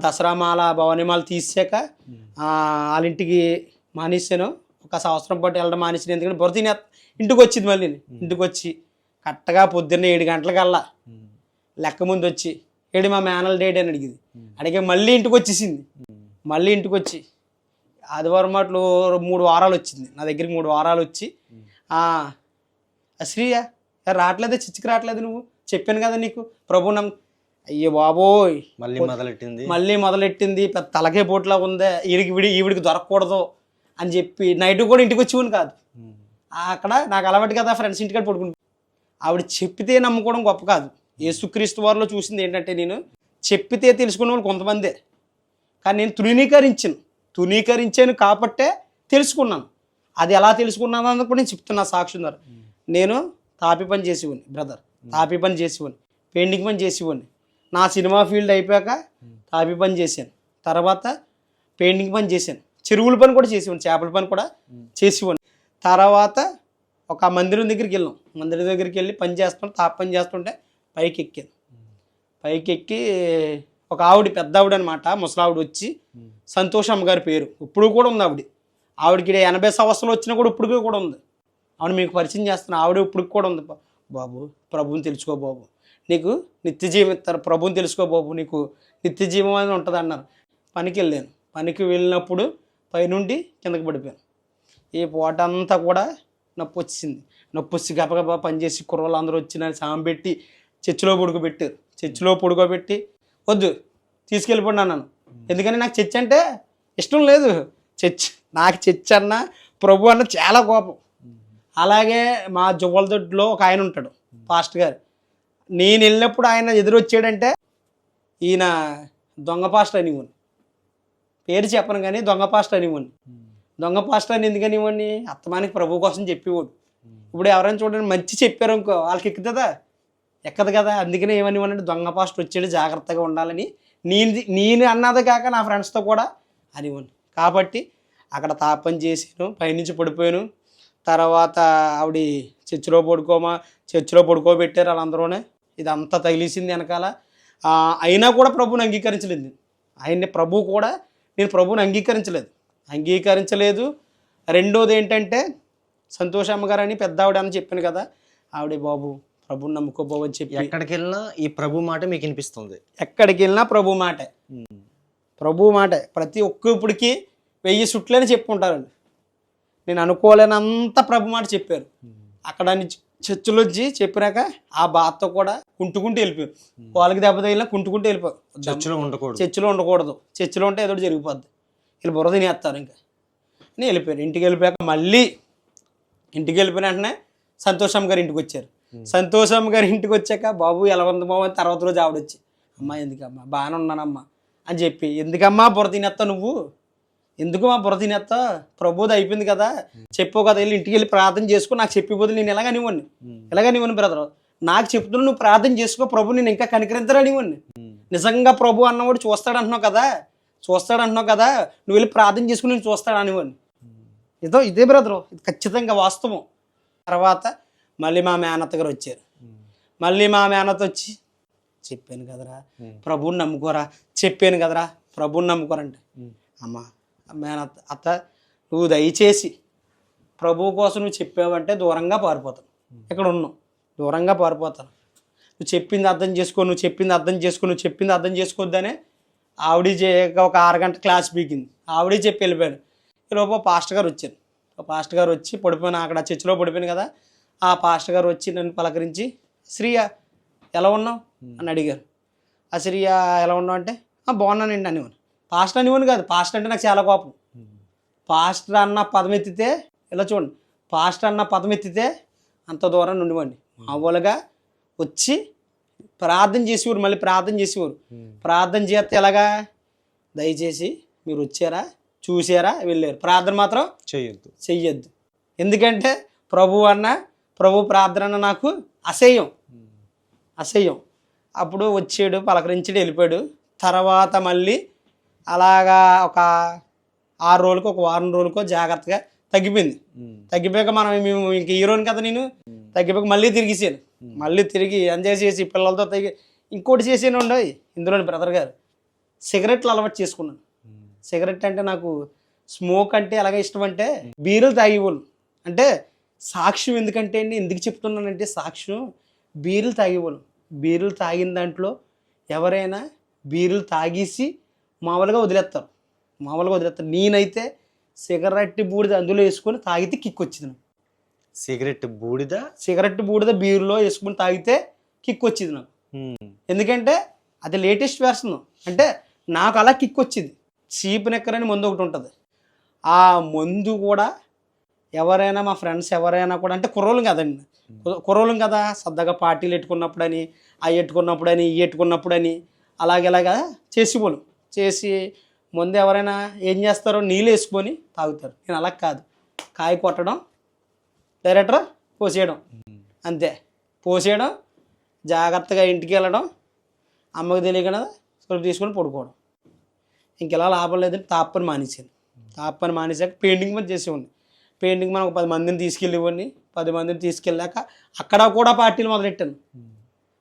దసరా మాల భవానీమాల తీసాక వాళ్ళ ఇంటికి మానేసాను. ఒక సంవత్సరం పాటు వెళ్ళడం మానేసాను. ఎందుకంటే బుర్రతిని ఇంటికి వచ్చింది. మళ్ళీ ఇంటికి వచ్చి కరెక్ట్గా పొద్దున్న 7 గంటలకల్లా లెక్క ముందు వచ్చి ఏడు మా మేనల్ డేట్ అని అడిగింది. అడిగే మళ్ళీ ఇంటికి వచ్చేసింది. మళ్ళీ ఇంటికి వచ్చి ఆదివారం మాటలు 3 వారాలు వచ్చింది నా దగ్గరికి. 3 వారాలు వచ్చి శ్రీయ రావట్లేదే, చిచ్చికి రావట్లేదు, నువ్వు చెప్పాను కదా నీకు ప్రభు అయ్యో బాబోయ్ మళ్ళీ మొదలెట్టింది, పెద్ద తలకే పోట్లా ఉందే, ఈవిడికి దొరకకూడదు అని చెప్పి నైట్ కూడా ఇంటికి వచ్చేవాని కాదు. అక్కడ నాకు అలవాటు కదా ఫ్రెండ్స్ ఇంటికాడ పడుకుంటు. ఆవిడ చెప్పితే నమ్ముకోవడం గొప్ప కాదు. యేసుక్రీస్తు వారిలో చూసింది ఏంటంటే నేను చెప్పితే తెలుసుకునే వాళ్ళు కొంతమందే, కానీ నేను తునీకరించాను కాబట్టే తెలుసుకున్నాను. అది ఎలా తెలుసుకున్నాను అన్నది కూడా నేను చెప్తున్నా సాక్షి ద్వారా. నేను తాపి పని చేసేవాడిని బ్రదర్, తాపి పని చేసేవాడిని, పెయింటింగ్ పని చేసేవాడిని. నా సినిమా ఫీల్డ్ అయిపోయాక తాపి పని చేశాను, తర్వాత పెయింటింగ్ పని చేశాను, చెరువుల పని కూడా చేసేవాడిని, చేపల పని కూడా చేసేవాడిని. తర్వాత ఒక మందిరం దగ్గరికి వెళ్ళాం. మందిరం దగ్గరికి వెళ్ళి పని చేస్తుంటే తాపి పని చేస్తుంటే పైకి ఎక్కాను. పైకి ఎక్కి ఒక ఆవిడ, పెద్ద ఆవిడ అనమాట, ముసలావిడ వచ్చి సంతోష్ అమ్మగారి పేరు, ఇప్పుడు కూడా ఉంది ఆవిడ. ఆవిడకి 80 సంవత్సరాలు వచ్చినా కూడా ఇప్పుడు కూడా ఉంది. ఆవిడ మీకు పరిచయం చేస్తున్నా, ఆవిడ ఇప్పుడు కూడా ఉంది. బాబు ప్రభువుని తెలుసుకో బాబు, నీకు నిత్య జీవం ఇస్తారు, ప్రభువుని తెలుసుకో బాబు, నీకు నిత్య జీవం అనేది ఉంటుంది అన్నారు. పనికి వెళ్ళాను. పనికి వెళ్ళినప్పుడు పైనుండి కిందకి పడిపోయాను. ఈ పూట అంతా కూడా నొప్పి వచ్చింది. నొప్పి వచ్చి గబగబా పనిచేసి కుర్రలు అందరూ వచ్చి నన్ను సాయం పెట్టి చర్చిలో పడుకోబెట్టారు. చర్చిలో పడుకోబెట్టి వద్దు తీసుకెళ్ళిపోండి అన్నాను. ఎందుకని నాకు చర్చ్ అంటే ఇష్టం లేదు. నాకు చర్చ్ అన్న ప్రభు అన్న చాలా కోపం. అలాగే మా జువ్వలదొడ్లో ఒక ఆయన ఉంటాడు, పాస్టర్ గారు. నేను వెళ్ళినప్పుడు ఆయన ఎదురొచ్చాడంటే ఈయన దొంగ పాస్టర్ అనివ్వండి, పేరు చెప్పను కానీ దొంగ పాస్టర్ అనివ్వండి. దొంగ పాస్టర్ అని ఎందుకని ఇవ్వండి, అత్తమానికి ప్రభు కోసం చెప్పేవాడు. ఇప్పుడు ఎవరైనా చూడండి మంచి చెప్పారు అనుకో వాళ్ళకి ఎక్కుతుందా? ఎక్కదు కదా. అందుకనే ఏమనివ్వండి, దొంగ పాస్టర్ వచ్చాడు జాగ్రత్తగా ఉండాలని నేను అన్నది కాక నా ఫ్రెండ్స్తో కూడా అనివ్వండి. కాబట్టి అక్కడ తాపని చేసాను, పైనుంచి పడిపోయాను. తర్వాత ఆవిడ చర్చిలో పడుకోబెట్టారు వాళ్ళందరూనే. ఇదంతా తగిలిసింది వెనకాల. అయినా కూడా ప్రభువుని అంగీకరించలేదు. నేను ప్రభువుని అంగీకరించలేదు. రెండోది ఏంటంటే సంతోష్ అమ్మగారు అని పెద్ద ఆవిడ అని చెప్పాను కదా, ఆవిడ బాబు ప్రభుని నమ్ముకోబాబు అని చెప్పి ఎక్కడికి వెళ్ళినా ఈ ప్రభు మాట మీకు వినిపిస్తుంది. ఎక్కడికి వెళ్ళినా ప్రభు మాటే. ప్రతి ఒక్కడికి 1000 సుట్లని చెప్పుకుంటారండి. నేను అనుకోలేనంత ప్రభు మాట చెప్పారు. అక్కడ చర్చిలో వచ్చి చెప్పినాక ఆ బాధతో కూడా కుంటుకుంటూ వెళ్ళిపోయారు. వాళ్ళకి దెబ్బ తగిలినా కుంటుకుంటూ వెళ్ళిపోయారు. చర్చిలో ఉండకూడదు, చర్చిలో ఉంటే ఏదో జరిగిపోద్ది, వీళ్ళు బుర్ర తినేస్తారు ఇంకా అని వెళ్ళిపోయారు. ఇంటికి వెళ్ళిపోయిన వెంటనే సంతోషమ్మ గారు ఇంటికి వచ్చారు. సంతోషమ్మ గారు ఇంటికి వచ్చాక బాబు ఎలా ఉంది బాబు అని తర్వాత రోజు ఆవిడొచ్చి అమ్మ ఎందుకమ్మా బాగానే ఉన్నానమ్మా అని చెప్పి, ఎందుకమ్మా బుర్ర తినేస్తా నువ్వు, ఎందుకు మా బుర్ర తినేస్తా, ప్రభుది అయిపోయింది కదా, చెప్పావు కదా, వెళ్ళి ఇంటికి వెళ్ళి ప్రార్థన చేసుకో, నాకు చెప్పిపోతే నేను ఎలాగనివ్వను బ్రదర్, నాకు చెప్తున్నా నువ్వు ప్రార్థన చేసుకో, ప్రభు నేను ఇంకా కనికరించరానివ్వండి. నిజంగా ప్రభు అన్నవాడు చూస్తాడంటున్నావు కదా, నువ్వు వెళ్ళి ప్రార్థన చేసుకుని నేను చూస్తాడనివ్వండి. ఇదే బ్రదరు, ఇది ఖచ్చితంగా వాస్తవం. తర్వాత మళ్ళీ మా మేనత్త గారు వచ్చారు. మళ్ళీ మా మేనత్త వచ్చి, చెప్పాను కదరా ప్రభువుని నమ్ముకోరా, చెప్పాను కదరా ప్రభువుని నమ్ముకోరంటే, అమ్మ మేనత్త, అత్త నువ్వు దయచేసి ప్రభువు కోసం నువ్వు చెప్పావంటే దూరంగా పారిపోతాను, ఇక్కడ ఉన్నావు దూరంగా పారిపోతాను, నువ్వు చెప్పింది అర్థం చేసుకో, నువ్వు చెప్పింది అర్థం చేసుకో, నువ్వు చెప్పింది అర్థం చేసుకోవద్దనే ఆవిడ ఒక 6 గంట క్లాస్ పీకింది. ఆవిడే చెప్పి వెళ్ళిపోయాను. ఈలోపు పాస్టర్ గారు వచ్చారు. పాస్టర్ గారు వచ్చి పడిపోయిన అక్కడ చర్చిలో పడిపోయాను కదా, ఆ పాస్టర్ గారు వచ్చి నన్ను పలకరించి, శ్రీయ ఎలా ఉన్నావు అని అడిగారు. ఆ శ్రీయ ఎలా ఉన్నావు అంటే, బాగున్నానండి అనేవాను. పాస్టర్ అనేవాను కాదు, పాస్టర్ అంటే నాకు చాలా కోపం. పాస్టర్ అన్న పదం ఎత్తితే, ఇలా చూడండి, పాస్టర్ అన్న పదం ఎత్తితే అంత దూరం నుండివ్వండి. మామూలుగా వచ్చి ప్రార్థన చేసేవారు, మళ్ళీ ప్రార్థన చేసేవారు. ప్రార్థన చేస్తే ఎలాగా, దయచేసి మీరు వచ్చారా, చూసారా, వెళ్ళారు, ప్రార్థన మాత్రం చెయ్యొద్దు. ఎందుకంటే ప్రభు ప్రార్థన అన్న నాకు అసహ్యం. అప్పుడు వచ్చాడు, పలకరించాడు, వెళ్ళిపోయాడు. తర్వాత మళ్ళీ అలాగా ఒక 6 రోజులకో ఒక వారం రోజులకో జాగ్రత్తగా తగ్గిపోయింది. తగ్గిపోయాక మేము ఇంక హీరోని కదా నేను, తగ్గిపోయాక మళ్ళీ తిరిగేసాను. మళ్ళీ తిరిగి ఎంజాయ్ చేసి పిల్లలతో ఇంకోటి చేసాను ఉండవు ఇందులోని బ్రదర్ గారు, సిగరెట్లు అలవాటు చేసుకున్నాను. సిగరెట్ అంటే నాకు స్మోక్ అంటే ఎలాగ ఇష్టం అంటే, బీరులు తాగేవాళ్ళు. అంటే సాక్ష్యం ఎందుకంటే అండి, ఎందుకు చెప్తున్నానంటే సాక్ష్యం, బీరులు తాగేవాళ్ళు. బీరులు తాగిన దాంట్లో ఎవరైనా బీరులు తాగేసి మామూలుగా వదిలేస్తారు. నేనైతే సిగరెట్ బూడిద అందులో వేసుకొని తాగితే కిక్ వచ్చింది నాకు. సిగరెట్ బూడిద బీరులో వేసుకొని తాగితే కిక్ వచ్చింది నాకు. ఎందుకంటే అది లేటెస్ట్ వెర్షన్. అంటే నాకు అలా కిక్ వచ్చింది. చీప్ నెక్కర్ అని మందు ఒకటి ఉంటుంది. ఆ మందు కూడా ఎవరైనా మా ఫ్రెండ్స్ ఎవరైనా కూడా, అంటే కుర్రోళ్ళు కదండి, కుర్రోళ్ళం కదా, సరదాగా పార్టీలు పెట్టుకున్నప్పుడని, అవి పెట్టుకున్నప్పుడని, ఇవి పెట్టుకున్నప్పుడని అలాగేలాగా చేసేవాళ్ళు. చేసి ముందు ఎవరైనా ఏం చేస్తారో నీళ్ళు వేసుకొని తాగుతారు. నేను అలా కాదు, కాయ కొట్టడం, డైరెక్టర్ పోసేయడం, అంతే. పోసేయడం, జాగ్రత్తగా ఇంటికి వెళ్ళడం, అమ్మకు తెలియకుండా స్వల్ప తీసుకొని పడుకోవడం. ఇంకెలా లాభం లేదని తాపని మానేశాక పెయింటింగ్ పని చేసేవాడిని. పెయింటింగ్ మనం ఒక 10 మందిని తీసుకెళ్ళేవాడిని. 10 మందిని తీసుకెళ్ళాక అక్కడ కూడా పార్టీలు మొదలెట్టాను.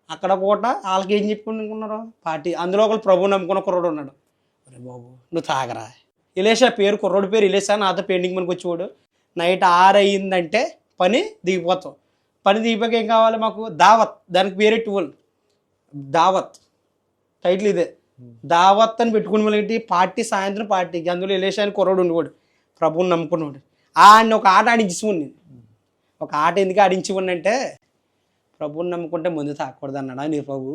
అక్కడ కూడా వాళ్ళకి ఏం చెప్పుకున్నారు పార్టీ. అందులో ఒకళ్ళు ప్రభువు నమ్ముకున్న కుర్రోడు ఉన్నాడు. అరే బాబు నువ్వు తాగరా, ఇలేషా పేరు, కుర్రోడు పేరు ఇలేషా, నాతో పెయింటింగ్ పనికి వచ్చేవాడు. నైట్ 6 అయ్యిందంటే పని దిగిపోతాం. పని దిగిపోయాక ఏం కావాలి మాకు, దావత్. దానికి పేరెట్టుకోవాలి, దావత్ టైటిల్ ఇదే, దావత్ అని పెట్టుకుని మళ్ళీ పార్టీ, సాయంత్రం పార్టీకి. అందులో ఇలేషా అని కుర్రోడు ఉండేవాడు, ప్రభువుని నమ్ముకున్నాడు. ఆయన ఒక ఆట ఆడించేవాడిని. ఒక ఆట ఎందుకు ఆడించేవాడిని అంటే, ప్రభువుని నమ్ముకుంటే ముందు తాగకూడదు అన్నాడా నీ ప్రభు,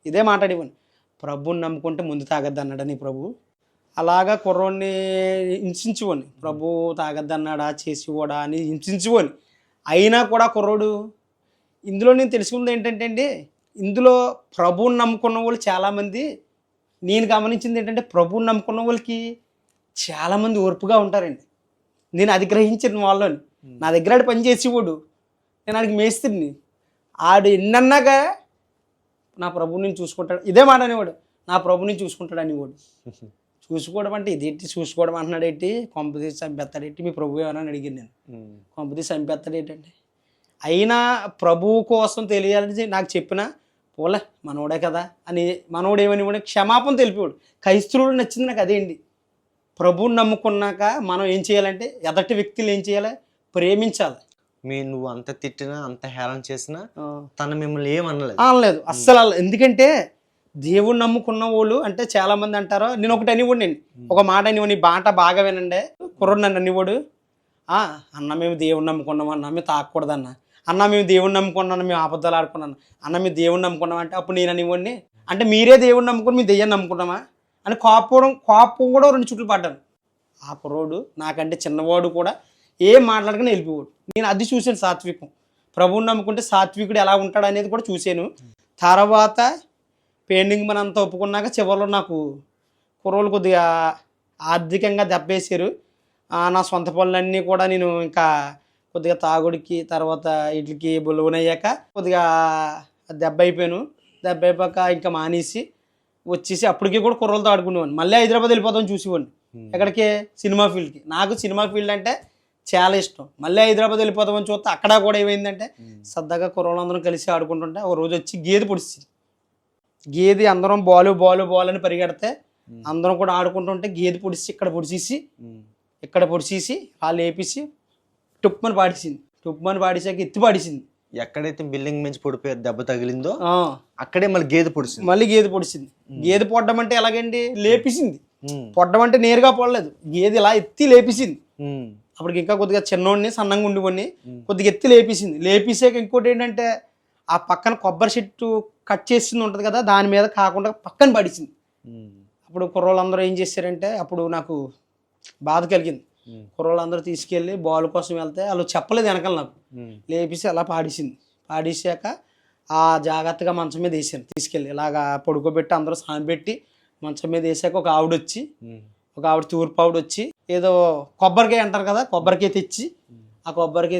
ఇదే మాట్లాడేవాడిని. ప్రభువుని నమ్ముకుంటే ముందు తాగద్దు అన్నాడా నీ ప్రభు. అలాగా కుర్రోడిని హింసించుకోని, ప్రభు తాగద్దన్నాడా చేసివాడా అని హింసించుకోని. అయినా కూడా కుర్రోడు, ఇందులో నేను తెలుసుకుంది ఏంటంటే అండి, ఇందులో ప్రభువుని నమ్ముకున్న వాళ్ళు చాలామంది, నేను గమనించింది ఏంటంటే ప్రభువుని నమ్ముకున్న వాళ్ళకి చాలామంది ఓర్పుగా ఉంటారండి. నేను అది గ్రహించిన వాళ్ళని. నా దగ్గర ఆడు పని చేసేవాడు, నేను ఆడికి మేస్త్రిని. ఆడు ఎన్నన్నాగా నా ప్రభువుని చూసుకుంటాడు, ఇదే మాట అనేవాడు, నా ప్రభువుని చూసుకుంటాడు అనేవాడు. చూసుకోవడం అంటే ఇదేంటి చూసుకోవడం అంటున్నాడు ఏంటి, కొంపతీసి చంపేస్తాడేంటి మీ ప్రభు ఏమని అడిగాను నేను. కొంపతీసి చంపేస్తాడేంటండి. అయినా ప్రభువు కోసం తెలియాలని నాకు చెప్పిన పోలే మనోడే కదా అని, మనోడు ఏమని క్షమాపణ తెలిపేవాడు. క్రైస్తవుడు నచ్చింది నాకు అదేంటి. ప్రభువుని నమ్ముకున్నాక మనం ఏం చేయాలంటే, ఎదటి వ్యక్తులు ఏం చేయాలి, ప్రేమించాలి. నువ్వు అంత తిట్టినా, అంత హేళన చేసినా తను మిమ్మల్ని ఏమనలేదు, అనలేదు అస్సలు. ఎందుకంటే దేవుడు నమ్ముకున్న వాళ్ళు అంటే చాలా మంది అంటారు. నేను ఒకటి అనివ్వండి, ఒక మాట అనివ్వండి, బాట బాగా వినండి. కుర్రోడు నన్ను అనివ్వడు, అన్న మేము దేవుడు నమ్ముకున్నాం అన్న, మేము తాకూడదన్న, అన్న మేము దేవుడు నమ్ముకున్నాను, మేము అబద్ధాలు ఆడుకున్నాను అన్న, మేము దేవుడు నమ్ముకున్నాం అంటే, అప్పుడు నేను అనివ్వండి అంటే మీరే దేవుడు నమ్ముకుని మీ దెయ్యాన్ని నమ్ముకున్నామా అని కోపం కూడా 2 చుట్లు పడ్డాను. ఆ కుర్రోడు నాకంటే చిన్నవాడు కూడా ఏం మాట్లాడకుండా వెళ్ళిపోయాడు. నేను అది చూశాను, సాత్వికం. ప్రభువుని నమ్ముకుంటే సాత్వికుడు ఎలా ఉంటాడు అనేది కూడా చూశాను. తర్వాత పెయింటింగ్ మన అంతా ఒప్పుకున్నాక చివరిలో నాకు కుర్రోళ్ళు కొద్దిగా ఆర్థికంగా దెబ్బేసారు. నా సొంత పనులన్నీ కూడా నేను ఇంకా కొద్దిగా తాగుడికి, తర్వాత వీటికి లోనయ్యాక కొద్దిగా దెబ్బ అయిపోయాను. దెబ్బ అయిపోయాక ఇంకా మానేసి వచ్చేసి అప్పటికి కూడా కుర్రోళ్ళతో ఆడుకునేవాడిని. మళ్ళీ హైదరాబాద్ వెళ్ళిపోతామని చూసేవాడిని. ఎక్కడికి, సినిమా ఫీల్డ్కి. నాకు సినిమా ఫీల్డ్ అంటే చాలా ఇష్టం. మళ్ళీ హైదరాబాద్ వెళ్ళిపోతామని చూస్తే అక్కడ కూడా ఏమైందంటే సరదాగా కుర్రోళ్ళందరం కలిసి ఆడుకుంటుంటే ఒక రోజు వచ్చి గేదె పొడిచింది. గేదె అందరం బాలు బాలు బాల్ అని పరిగెడితే అందరం కూడా ఆడుకుంటుంటే గేదె పొడిచి ఇక్కడ పొడిచేసి వాళ్ళు వేపేసి టుప్పని పాడేసింది. టుప్పని పాడేసాక ఎత్తి పాడేసింది. ఎక్కడైతే బిల్డింగ్ నుంచి పడిపోయి దెబ్బ తగిలిందో అక్కడే మళ్ళీ గేదె పొడిచింది. గేదె పొడ్డం అంటే ఎలాగండి, లేపేసింది. పొడ్డం అంటే నేరుగా పొడలేదు, గేదె ఇలా ఎత్తి లేపేసింది. అప్పటికి ఇంకా కొద్దిగా చిన్నోడిని సన్నంగా ఉండిపోయి కొద్దిగా ఎత్తి లేపేసింది. లేపేసాక ఇంకోటి ఏంటంటే ఆ పక్కన కొబ్బరి చెట్టు కట్ చేసింది ఉంటుంది కదా, దాని మీద కాకుండా పక్కన పడిచింది. అప్పుడు కుర్రోళ్ళందరూ ఏం చేశారంటే అప్పుడు నాకు బాధ కలిగింది. కుర్రోళ్ళందరూ తీసుకెళ్ళి బాల్ కోసం వెళ్తే వాళ్ళు చెప్పలేదు వెనకాల నాకు. లేపేసి అలా పాడేసాక ఆ జాగ్రత్తగా మంచం మీద వేసాను. తీసుకెళ్ళి ఇలాగా పడుకోబెట్టి అందరూ స్నానం పెట్టి మంచం మీద వేసాక ఒక ఆవిడ తూర్పు ఆవిడ వచ్చి ఏదో కొబ్బరికాయ అంటారు కదా, కొబ్బరికాయ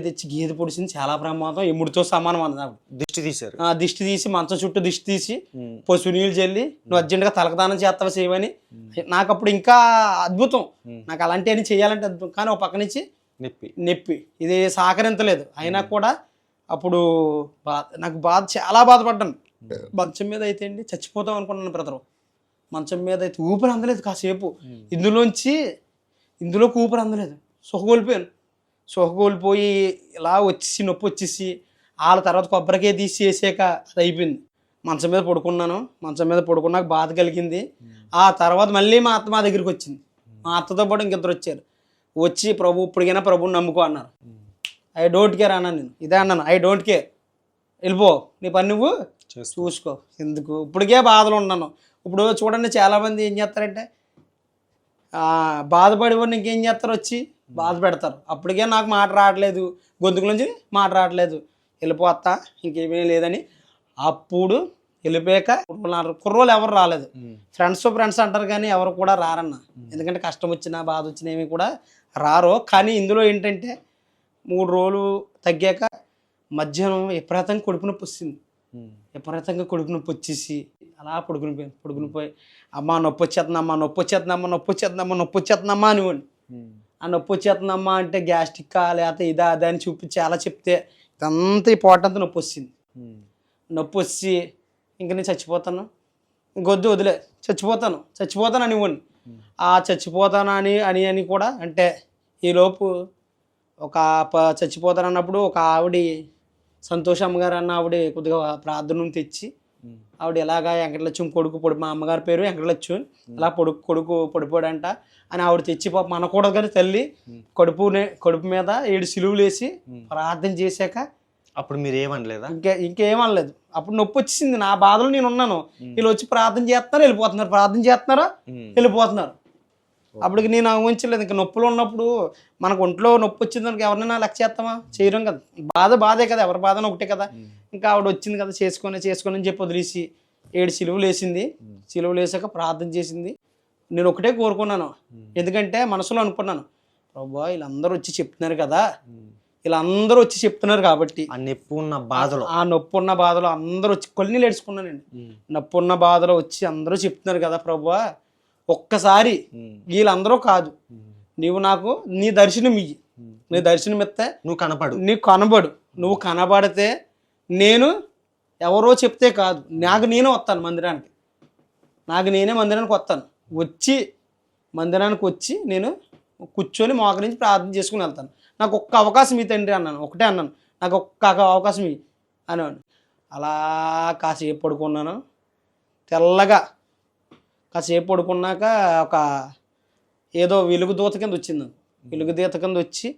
తెచ్చి గేదె పొడిచింది. చాలా ప్రమాదం, ఎముడితో సమానం అన్నది. దిష్టి తీసి మంచం చుట్టూ దిష్టి తీసి పసుపు నీళ్ళు చల్లి నువ్వు అర్జెంటుగా తలకదానం చేస్తావా చేయమని. నాకు అప్పుడు ఇంకా అద్భుతం, నాకు అలాంటివన్నీ చేయాలంటే అద్భుతం. కానీ ఒక పక్క నుంచి నొప్పి ఇది సహకరించలేదు. అయినా కూడా అప్పుడు నాకు చాలా బాధపడ్డాను. మంచం మీద అయితే అండి చచ్చిపోతాం అనుకున్నాను బ్రదరు. మంచం మీద అయితే ఊపిరి అందలేదు కాసేపు. ఇందులోకి ఊపిరి అందలేదు. కోల్పోయి ఇలా నొప్పి వచ్చేసి వాళ్ళ తర్వాత కొబ్బరికాయ తీసి వేసాక అది అయిపోయింది. మంచం మీద పడుకున్నాక బాధ కలిగింది. ఆ తర్వాత మళ్ళీ మా అత్త మా దగ్గరికి వచ్చింది. మా అత్తతో పాటు ఇంకిద్దరు వచ్చారు. వచ్చి ఇప్పటికైనా ప్రభుని నమ్ముకో అన్నారు. ఐ డోంట్ కేర్ అన్నాను. నేను ఇదే అన్నాను, ఐ డోంట్ కేర్, వెళ్ళిపో నీ పని నువ్వు చూసుకో, ఎందుకు ఇప్పటికే బాధలు ఉన్నాను. ఇప్పుడు చూడండి చాలామంది ఏం చేస్తారంటే బాధపడి వాడిని ఇంకేం చేస్తారు, వచ్చి బాధ పెడతారు. అప్పటికే నాకు మాట రావట్లేదు, గొంతుకు నుంచి మాట రావట్లేదు, వెళ్ళిపోతా ఇంకేమీ లేదని. అప్పుడు వెళ్ళిపోయాక కుర్రోళ్ళు ఎవరు రాలేదు. ఫ్రెండ్స్ అంటారు కానీ ఎవరు కూడా రారన్న. ఎందుకంటే కష్టం వచ్చినా బాధ వచ్చినా ఏమి కూడా రారు. కానీ ఇందులో ఏంటంటే 3 రోజులు తగ్గాక మధ్యాహ్నం విపరీతంగా కడుపు నొప్పి వచ్చేసి అలా పడుకునిపోయి అమ్మ నొప్పి వచ్చేస్తుందమ్మా అనివ్వండి. ఆ నొప్పి వచ్చేస్తుందమ్మా అంటే గ్యాస్ట్రిక్ లేకపోతే ఇదా అదా అని చూపించి అలా చెప్తే ఇదంతా ఈ పోటంతా నొప్పి వచ్చి ఇంక నేను చచ్చిపోతాను, ఇంకొద్దు వదిలే, చచ్చిపోతాను అనివ్వండి. ఆ చచ్చిపోతాను అని కూడా అంటే ఈలోపు ఒక చచ్చిపోతాను అన్నప్పుడు ఒక ఆవిడ సంతోషమ్మ గారు అన్న ఆవిడ కొద్దిగా ప్రార్థన తెచ్చి ఆవిడ ఎలాగా వెంకటలక్ష్మి కొడుకు మా అమ్మగారి పేరు వెంకటలక్ష్మి, అలా కొడుకు పడిపోయాడంట అని ఆవిడ తెచ్చి పాప మనకూడదు కానీ తల్లి కడుపు మీద 7 సిలువులు వేసి ప్రార్థన చేశాక అప్పుడు మీరు ఏమనలేదా? ఇంకేమనలేదు. అప్పుడు నొప్పి వచ్చేసింది. నా బాధలో నేను ఉన్నాను. వీళ్ళు వచ్చి ప్రార్థన చేస్తున్నారు వెళ్ళిపోతున్నారు. అప్పటికి నేను ఊహించలేదు. ఇంకా నొప్పులు ఉన్నప్పుడు మనకు ఒంట్లో నొప్పి వచ్చింది దానికి ఎవరినైనా లెక్క చేస్తామా, చేయడం కదా, బాధే కదా, ఎవరి బాధన ఒకటే కదా. ఇంకా ఆవిడ వచ్చింది కదా చేసుకొని అని చెప్పి వదిలేసి 7 సిలువులు వేసింది. సిలువులు వేసాక ప్రార్థన చేసింది. నేను ఒకటే కోరుకున్నాను, ఎందుకంటే మనసులో అనుకున్నాను, ప్రభువా వీళ్ళందరూ వచ్చి చెప్తున్నారు కదా, కాబట్టి ఆ నొప్పి ఉన్న బాధలో అందరూ వచ్చి కొన్ని నేర్చుకున్నానండి. నొప్పి ఉన్న బాధలో వచ్చి అందరూ చెప్తున్నారు కదా ప్రభువా, ఒక్కసారి వీళ్ళందరూ కాదు, నీవు నాకు నీ దర్శనం ఇయ్యి, నీ దర్శనం ఇస్తే నువ్వు కనబడితే నేను ఎవరో చెప్తే కాదు, నాకు నేనే వస్తాను మందిరానికి, మందిరానికి వచ్చి నేను కూర్చొని మోకరించి ప్రార్థన చేసుకుని వెళ్తాను. నాకు ఒక్క అవకాశం ఈ తండ్రి అన్నాను. ఒకటే అన్నాను, నాకు ఒక్క అవకాశం ఇవి అనేవాడిని. అలా కాసేపు పడుకున్నాను. తెల్లగా కాసేపు పడుకున్నాక ఒక ఏదో వెలుగుదూత కింద వచ్చింది. వెలుగుదూత కింద వచ్చి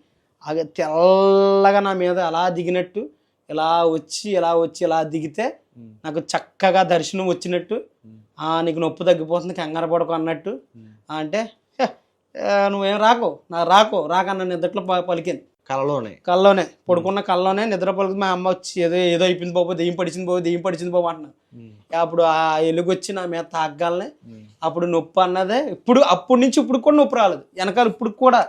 తెల్లగా నా మీద అలా దిగినట్టు, ఇలా వచ్చి దిగితే నాకు చక్కగా దర్శనం వచ్చినట్టు, నీకు నొప్పి తగ్గిపోతుంది కంగారు పడకు అన్నట్టు. అంటే నువ్వేం రాకన్న నిద్రలో పలికింది. కల్లోనే పడుకున్న కల్లోనే నిద్ర పలికి మా అమ్మ వచ్చి ఏదో అయిపోయింది బాబు, దెయ్యం పడిచింది బాబు అంటున్నాను. అప్పుడు ఆ ఎలుగు వచ్చి నా మీద తాగలనే అప్పుడు నొప్పి అన్నదే అప్పటి నుంచి ఇప్పుడు కూడా నొప్పి రాలేదు. వెనకాల ఇప్పుడు కూడా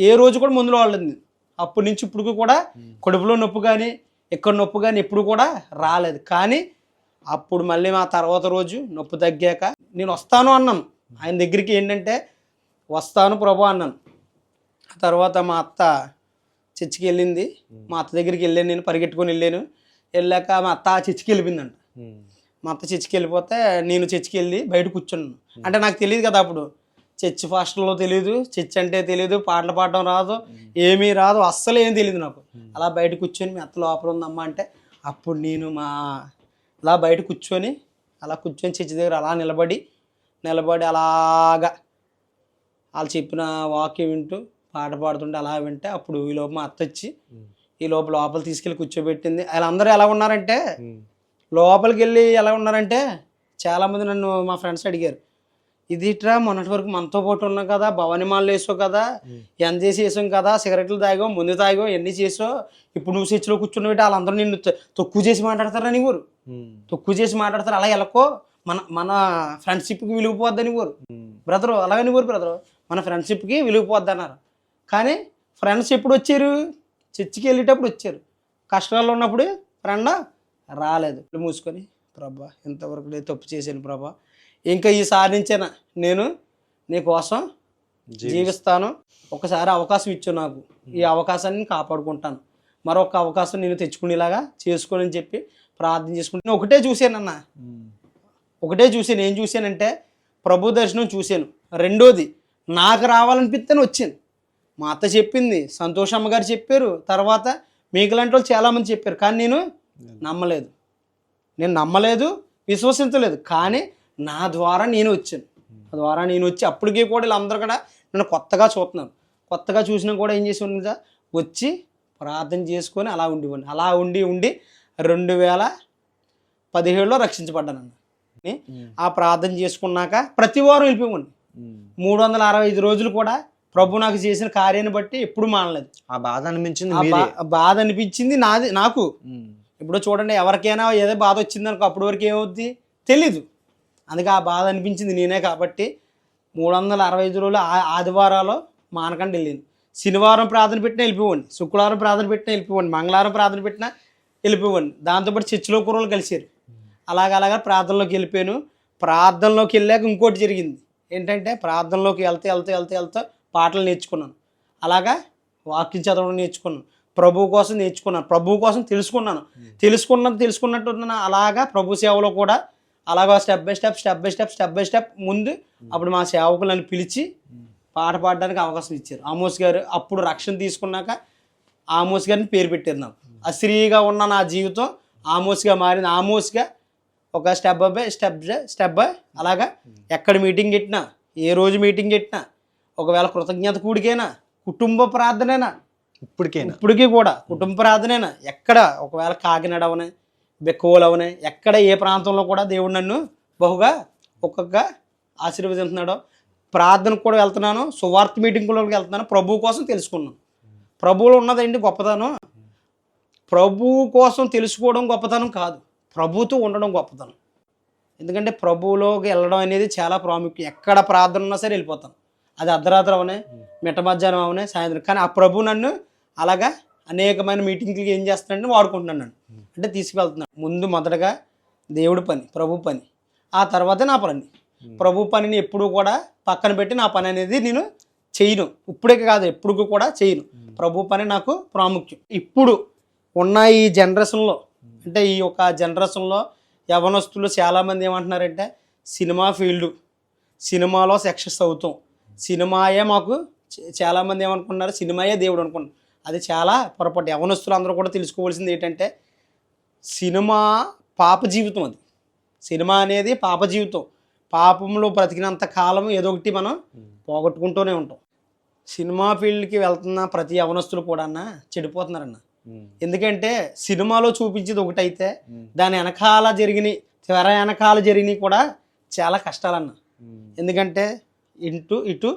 ఏ రోజు కూడా మందులు వాడలేదు. అప్పటి నుంచి ఇప్పుడు కూడా కడుపులో నొప్పి కానీ ఎక్కడ నొప్పి కానీ ఎప్పుడు కూడా రాలేదు. కానీ అప్పుడు మళ్ళీ మా తర్వాత రోజు నొప్పి తగ్గాక నేను వస్తాను అన్నాను ఆయన దగ్గరికి. ఏంటంటే వస్తాను ప్రభు అన్నాను. ఆ తర్వాత మా అత్త చర్చికి వెళ్ళింది. మా అత్త దగ్గరికి వెళ్ళాను, నేను పరిగెట్టుకొని వెళ్ళాను. వెళ్ళాక మా అత్త చర్చికి వెళ్ళిపోయిందంట. మా అత్త చర్చికి వెళ్ళిపోతే నేను చర్చికి వెళ్ళి బయట కూర్చున్నాను. అంటే నాకు తెలియదు కదా అప్పుడు, చర్చ్ ఫాస్టర్లో తెలియదు, చర్చ్ అంటే తెలియదు, పాటలు పాడడం రాదు, ఏమీ రాదు, అస్సలు ఏం తెలియదు నాకు. అలా బయట కూర్చొని మీ అత్త లోపల ఉందమ్మా అంటే అప్పుడు నేను ఇలా బయట కూర్చొని చర్చి దగ్గర అలా నిలబడి అలాగా వాళ్ళు చెప్పిన వాక్యం వింటూ పాట పాడుతుంటే అలా వింటే అప్పుడు ఈ లోపు మా అత్త వచ్చి ఈ లోపల తీసుకెళ్ళి కూర్చోబెట్టింది. వాళ్ళందరూ ఎలా ఉన్నారంటే, లోపలికి వెళ్ళి ఎలా ఉన్నారంటే, చాలామంది నన్ను మా ఫ్రెండ్స్ అడిగారు, ఇదిట్రా మొన్నటి వరకు మనతో పాటు ఉన్నాం కదా, భవానీ మాలలు వేసావు కదా, ఎంజేసి వేసాం కదా, సిగరెట్లు తాగావు, ముందు తాగావు, ఎన్ని చేసావు, ఇప్పుడు నువ్వు చర్చిలో కూర్చుని పెట్టి వాళ్ళందరూ నిన్ను తక్కువ చేసి మాట్లాడతారా నీ ఊరు, తక్కువ చేసి మాట్లాడతారు, అలా ఎలాకో మన ఫ్రెండ్షిప్కి విలువపోద్దని ఊరు బ్రదరు, అలాగని ఊరు బ్రదరు, మన ఫ్రెండ్షిప్కి విలువపోద్ది అన్నారు. కానీ ఫ్రెండ్స్ ఎప్పుడు వచ్చారు, చర్చికి వెళ్ళేటప్పుడు వచ్చారు, కష్టాల్లో ఉన్నప్పుడు ఫ్రెండ్ రాలేదు. మూసుకొని ప్రభా ఇంతవరకు నేను తప్పు చేశాను ప్రభా, ఇంకా ఈసారి నుంచేనా నేను నీ కోసం జీవిస్తాను, ఒకసారి అవకాశం ఇచ్చావు నాకు, ఈ అవకాశాన్ని కాపాడుకుంటాను, మరొక అవకాశం నేను తెచ్చుకునేలాగా చేసుకోని అని చెప్పి ప్రార్థన చేసుకుంటే ఒకటే చూశానన్న, ఒకటే చూశాను. ఏం చూశానంటే ప్రభు దర్శనం చూశాను. రెండోది నాకు రావాలనిపిస్తేనే వచ్చాను. మా అత్త చెప్పింది, సంతోషమ్మ గారు చెప్పారు, తర్వాత మీకులాంటి వాళ్ళు చాలామంది చెప్పారు, కానీ నేను నమ్మలేదు, విశ్వసించలేదు. కానీ నా ద్వారా నేను వచ్చాను, నా ద్వారా నేను వచ్చి అప్పటికీ కూడా వీళ్ళందరూ కూడా నన్ను కొత్తగా చూస్తున్నాను. కొత్తగా చూసినా కూడా ఏం చేసి ఉందా, వచ్చి ప్రార్థన చేసుకొని అలా ఉండివ్వండి. అలా ఉండి 2017లో రక్షించబడ్డానన్న. ఆ ప్రార్థన చేసుకున్నాక ప్రతి వారం వెళ్ళిపోయింది. 365 రోజులు కూడా ప్రభు నాకు చేసిన కార్యాన్ని బట్టి ఎప్పుడు మానలేదు. ఆ బాధ అనిపించింది, బాధ అనిపించింది నాకు. ఇప్పుడు చూడండి, ఎవరికైనా ఏదో బాధ వచ్చింది అనుకో, అప్పటి వరకు ఏమవుద్ది తెలీదు. అందుకే ఆ బాధ అనిపించింది నేనే కాబట్టి 365 రోజులు ఆదివారాలు మానకుండా వెళ్ళింది. శనివారం ప్రార్థన పెట్టినా వెళ్ళిపోవండి, శుక్రవారం ప్రార్థన పెట్టినా వెళ్ళిపోవండి, మంగళవారం ప్రార్థన పెట్టినా వెళ్ళిపోవండి. దాంతోపాటు చర్చిలో కుర్రలు కలిసారు. అలాగా ప్రార్థనలోకి వెళ్ళిపోయాను. ప్రార్థనలోకి వెళ్ళాక ఇంకోటి జరిగింది ఏంటంటే, ప్రార్థనలోకి వెళ్తే పాటలు నేర్చుకున్నాను. అలాగా వాక్యం చదవడం నేర్చుకున్నాను, ప్రభు కోసం నేర్చుకున్నాను, ప్రభు కోసం తెలుసుకున్నట్టు అలాగా ప్రభు సేవలో కూడా అలాగా స్టెప్ బై స్టెప్ ముందు అప్పుడు మా సేవకులను పిలిచి పాట పాడడానికి అవకాశం ఇచ్చారు. ఆమోస్ గారు అప్పుడు రక్షణ తీసుకున్నాక ఆమోస్ గారిని పేరు పెట్టారు. నాకు అశ్రీగా ఉన్న నా జీవితం ఆమోస్గా మారింది. ఆమోస్గా ఒక స్టెప్ బై అలాగా ఎక్కడ మీటింగ్ పెట్టినా, ఏ రోజు మీటింగ్ పెట్టినా, ఒకవేళ కృతజ్ఞత కూడికైనా, కుటుంబ ప్రార్థనైనా, ఇప్పటికీ కూడా కుటుంబ ప్రార్థనైనా, ఎక్కడ ఒకవేళ కాకినాడ అవనే, బెక్కువలు అవనే, ఎక్కడ ఏ ప్రాంతంలో కూడా దేవుడు నన్ను బహుగా ఒక్కొక్క ఆశీర్వదించున్నాడో. ప్రార్థనకు కూడా వెళ్తున్నాను, సువార్త మీటింగ్లోకి వెళ్తున్నాను, ప్రభు కోసం తెలుసుకున్నాను. ప్రభువులో ఉన్నదండి గొప్పతనం, ప్రభువు కోసం తెలుసుకోవడం గొప్పతనం కాదు, ప్రభుతో ఉండడం గొప్పతనం. ఎందుకంటే ప్రభువులోకి వెళ్ళడం అనేది చాలా ప్రాముఖ్యం. ఎక్కడ ప్రార్థన ఉన్నా సరే వెళ్ళిపోతాను, అది అర్ధరాత్రి అవనే, మిట్ట మధ్యాహ్నం అవనే, సాయంత్రం. కానీ ఆ ప్రభు నన్ను అలాగా అనేకమైన మీటింగ్లకి ఏం చేస్తున్నాడని వాడుకుంటున్నాను నన్ను, అంటే తీసుకువెళ్తున్నాను. ముందు మొదటగా దేవుడి పని, ప్రభు పని, ఆ తర్వాత నా పని. ప్రభు పనిని ఎప్పుడు కూడా పక్కన పెట్టి నా పని అనేది నేను చేయను. ఇప్పుడే కాదు, ఎప్పుడు కూడా చేయను. ప్రభు పని నాకు ప్రాముఖ్యం. ఇప్పుడు ఉన్న ఈ జనరేషన్లో, అంటే ఈ యొక్క జనరేషన్లో యవనస్తులు చాలామంది ఏమంటున్నారంటే, సినిమా ఫీల్డ్, సినిమాలో సక్సెస్ అవుతాం, సినిమాయే మాకు, చాలామంది ఏమనుకుంటున్నారు సినిమాయే దేవుడు అనుకుంటున్నారు. అది చాలా పొరపాటు. యవనస్తులు అందరూ కూడా తెలుసుకోవాల్సింది ఏంటంటే, సినిమా పాప జీవితం, అది సినిమా అనేది పాప జీవితం. పాపంలో బ్రతికినంత కాలం ఏదో ఒకటి మనం పోగొట్టుకుంటూనే ఉంటాం. సినిమా ఫీల్డ్కి వెళ్తున్న ప్రతి యవనస్తులు కూడా చెడిపోతున్నారన్న. ఎందుకంటే సినిమాలో చూపించేది ఒకటైతే దాని వెనకాల తెర వెనకాల జరిగినాయి కూడా చాలా కష్టాలన్న. ఎందుకంటే ఇటు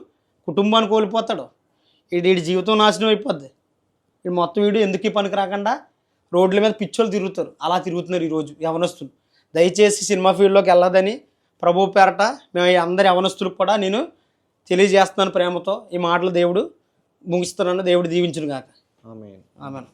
కుటుంబాన్ని కోల్పోతాడు, వీడి జీవితం నాశనం అయిపోద్ది, మొత్తం వీడు ఎందుకు పనికి రాకుండా రోడ్ల మీద పిచ్చోళ్ళు తిరుగుతారు. అలా తిరుగుతున్నారు ఈరోజు యవనస్తులు. దయచేసి సినిమా ఫీల్డ్లోకి వెళ్ళదని ప్రభు పేరట మేము అందరి యవనస్తులకు కూడా నేను తెలియజేస్తున్నాను ప్రేమతో. ఈ మాటలు దేవుడు ముగిస్తున్నాను. దేవుడు దీవించును గాక. ఆమేన్. ఆమేన్.